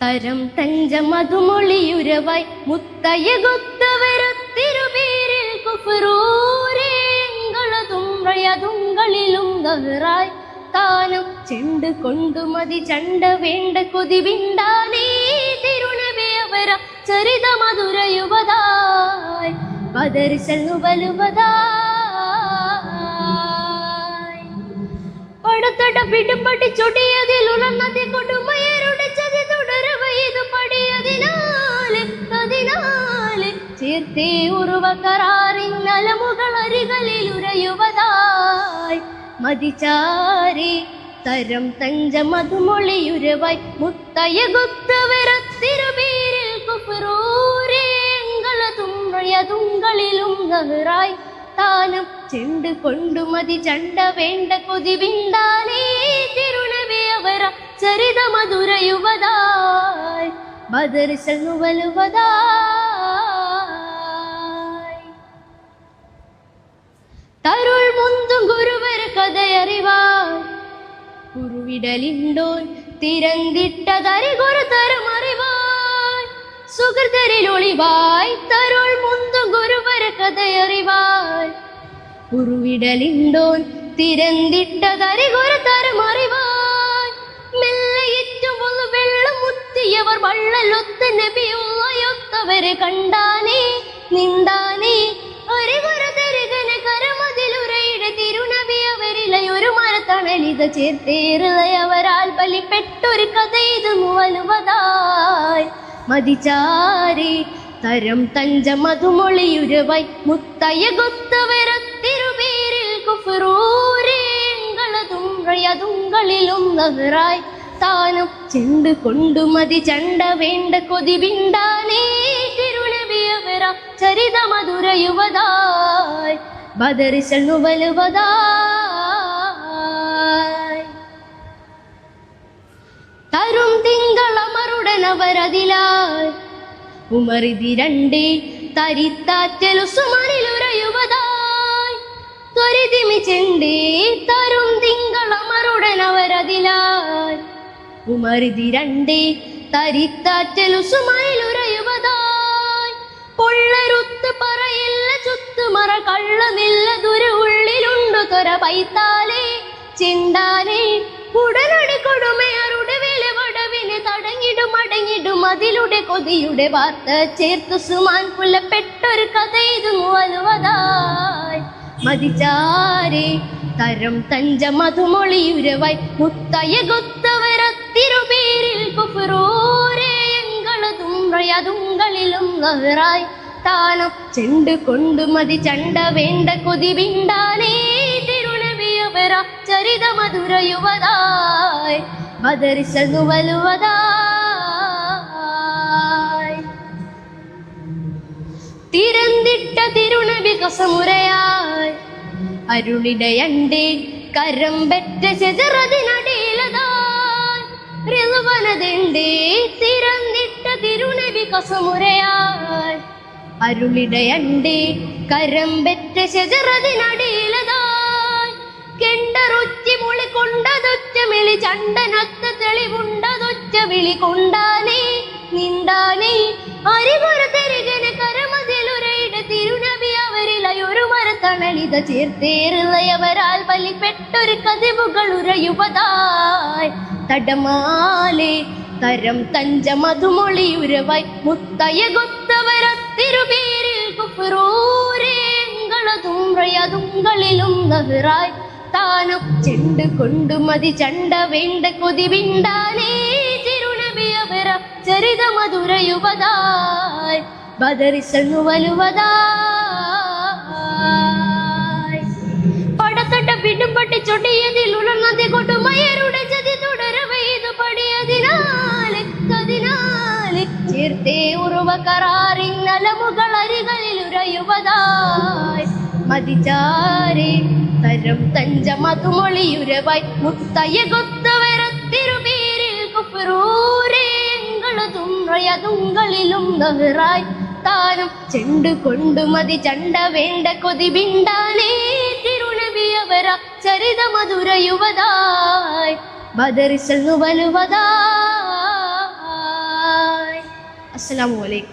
തരം തഞ്ച മധുമൊളിയുരവായി മുത്തയ്യകൊത്തവരത്തിരുപേരിൽ കുഫ്റൂരേങ്ങളതും റയതുങ്ങളിലും ഗഹറായി താനും ചെണ്ട് കൊണ്ടുമതി ചണ്ട വേണ്ട കൊതിവിണ്ടാനേ തിരുനബിയവര ചരിത മധുര യുവതായി ബദർസൽനു വലുവതായി പടത്തട പിടുപടി ചൊടിയതിൽ ഉണർന്നതി കൊടുമയരുടെ ചതി തുടരവ ഇത് പടിയതിനാല് അതിനാല് ചേർത്തേ ഉറുവ കരാറിൻ അലമുകൾ അരികളിൽ ഉരയുവതായി മതിചാരി തരം തഞ്ച മധുമൊളിയുരവായി മുത്തയ്യകൊത്തവരത്തിരുപേരിൽ കുഫ്റൂരേങ്ങളതും റയതുങ്ങളിലും ഗഹറായി താനും ചെണ്ട് കൊണ്ടുമതി ചണ്ട വേണ്ട കൊതിവിണ്ടാനേ തിരുനബിയവര ചരിത മധുര യുവതായി ബദർസൽനു വലുവതായി തരുൾ മുന്തും ഗുരുവര കഥയറിവാൻ കുറുവിടലിണ്ടോൻ തിരന്തിട്ടതറികൊരു തരമറിവാൻ സുഹൃതരിൽ ഒളിവായി തരുൾ മുന്തും ഗുരുവര കഥയറിവാൻ കുറുവിടലിണ്ടോൻ തിരന്തിട്ടതറികൊരു തരമറിവാൻ മെല്ലയിട്ടും വെള്ളം മുത്തിയവർ വള്ളലൊത്ത് നബിയുള്ളയൊത്തവരെ കണ്ടാനേ നിന്താനേ അറിവൊരു തരുകന കരമതിലുരയുടെ തിരുനബിയവരിലയൊരു മരത്തണലിത ചേർത്തേറിയവരാൽ ബലിപ്പെട്ടൊരു കഥ ഇത് മുവലുവതായി മതിചാരി തരം തഞ്ച മധുമൊളിയുരവായി മുത്തയ്യകൊത്തവരത്തിരുപേരിൽ കുഫ്റൂരേങ്ങളതും റയതുങ്ങളിലും ഗഹറായി താനും ചെണ്ട് കൊണ്ടുമതി ചണ്ട വേണ്ട കൊതിവിണ്ടാനേ തിരുനബിയവര ചരിത മധുര യുവതായി ബദർസൽനു വലുവതായി തരും തിങ്കളമരുടനവരതിലായി ഉമറിതിരണ്ടേ തരിത്താറ്റലുസുമനിലുരയുവതായി ത്വരിതിമി ചെണ്ടേ തരും തിങ്കളമരുടനവരതിലായി ഉമറിതിരണ്ടേ തരിത്താറ്റലുസുമനിലുരയുവതായി പൊള്ളരുത്ത് പറയില്ല ചുത്തുമറ കള്ളമില്ല ദുര ഉള്ളിലുണ്ടു തൊര പൈത്താലേ ചിണ്ടാനേ ഉടനടി കൊടുമയറുടെ വിലവടവിനെ തടങ്ങിടും അടങ്ങിടും അതിലുടെ കൊതിയുടെ വാർത്ത ചേർത്തു സുമാൻ പുലപ്പെട്ടൊരു കഥ ഇത് മുവലുവതായി മതിചാരേ തരം തഞ്ച മധുമൊളിയുരവായി മുത്തയ്യകൊത്തവരത്തിരുപേരിൽ കുഫ്റൂരേങ്ങളതും റയതുങ്ങളിലും ഗഹറായി താനും ചെണ്ട് കൊണ്ടുമതി ചണ്ട വേണ്ട കൊതിവിണ്ടാനേ തിരുനബിയവര ചരിത മധുര യുവതായി ബദർസൽനു വലുവതായി തിരന്തിട്ട തിരുനബി കസമുരയായി അരുളിടയണ്ടേ കരം പെറ്റ ചെജറതിനടിയിലതായി റിളുവനതെണ്ടേ തിരന്തിട്ട തിരുനബി കസമുരയായി അരുളിടയണ്ടേ കരം പെറ്റ ചെജറതിനടിയിലതായി കെണ്ടറുച്ചി മുളി കൊണ്ടതൊറ്റ മിളി ചണ്ടനൊത്ത തെളിവുണ്ടതൊറ്റ വിളി കൊണ്ടാനേ നിന്താനേ അറിവൊരു തെരുകന കരമതിലുരയുടെ തിരുനബി അവരിലയൊരു മരത്തണലിത ചേർത്തേറിയവരാൽ ബലിപ്പെട്ടൊരു കഥവുകൾ ഉരയുവതായി തടമാലേ തരം തഞ്ച മധുമൊളിയുരവായി മുത്തയ്യകൊത്തവരത്തിരുപേരിൽ കുഫ്റൂരേങ്ങളതും റയതുങ്ങളിലും ഗഹറായി താനും ചെണ്ട് കൊണ്ടുമതി ചണ്ട വേണ്ട കൊതിവിണ്ടാനേ തിരുനബിയവര ചരിത മധുര യുവതായി ബദർസൽനു വലുവതായി പടത്തട്ട പിടുപട്ടി ചൊടിയതിൽ ഉണർന്നതി കൊടുമയരുടെ ചതി തുടരവ ഇത് പടിയതിനാല് അതിനാല് ചേർത്തേ ഉറുവ കരാറിൻ അലമുകൾ അരികളിൽ ഉരയുവതായി മതിചാരേ തരം തഞ്ച മധുമൊളിയുരവായി മുത്തയ്യകൊത്തവരത്തിരുപേരിൽ കുഫ്റൂരേങ്ങളതും റയതുങ്ങളിലും ഗഹറായി താനും ചെണ്ട് കൊണ്ടുമതി ചണ്ട വേണ്ട കൊതിവിണ്ടാനേ തിരുനബിയവര ചരിത മധുര യുവതായി ബദർസൽനു വലുവതായി അസ്സലാമു അലൈക്കും.